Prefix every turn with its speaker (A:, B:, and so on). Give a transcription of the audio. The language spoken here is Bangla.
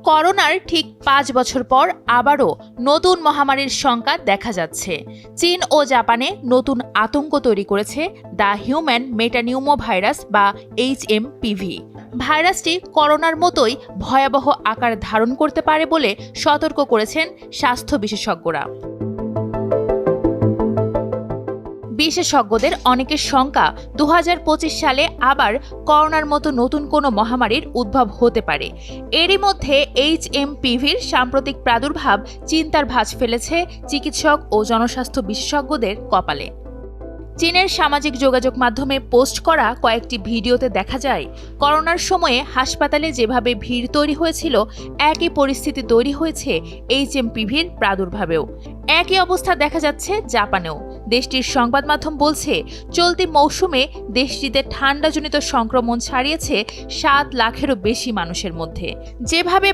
A: করোনার ঠিক ৫ বছর পর আবারও নতুন মহামারীর শঙ্কা দেখা যাচ্ছে। চীন ও জাপানে নতুন আতঙ্ক তৈরি করেছে দ্য হিউম্যান মেটানিউমো ভাইরাস বা HMPV। ভাইরাসটি করোনার মতোই ভয়াবহ আকার ধারণ করতে পারে বলে সতর্ক করেছেন স্বাস্থ্য বিশেষজ্ঞরা। বিশেষজ্ঞদের অনেকের শঙ্কা ২০২৫ সালে আবার করোনার মতো নতুন কোনো মহামারীর উদ্ভব হতে পারে। এরই মধ্যে HMPVর সাম্প্রতিক প্রাদুর্ভাব চিন্তার ভাঁজ ফেলেছে চিকিৎসক ও জনস্বাস্থ্য বিশেষজ্ঞদের কপালে। চীনের সামাজিক যোগাযোগ মাধ্যমে পোস্ট করা কয়েকটি ভিডিওতে দেখা যায়, করোনার সময়ে হাসপাতালে যেভাবে ভিড় তৈরি হয়েছিল একই পরিস্থিতি তৈরি হয়েছে HMPVর প্রাদুর্ভাবেও। একই অবস্থা দেখা যাচ্ছে জাপানেও। দেশটির সংবাদ মাধ্যম বলছে, চলতি মৌসুমে দেশটিতে ঠান্ডাজনিত সংক্রমণ ছড়িয়েছে ৭ লাখেরও বেশি মানুষের মধ্যে। যেভাবে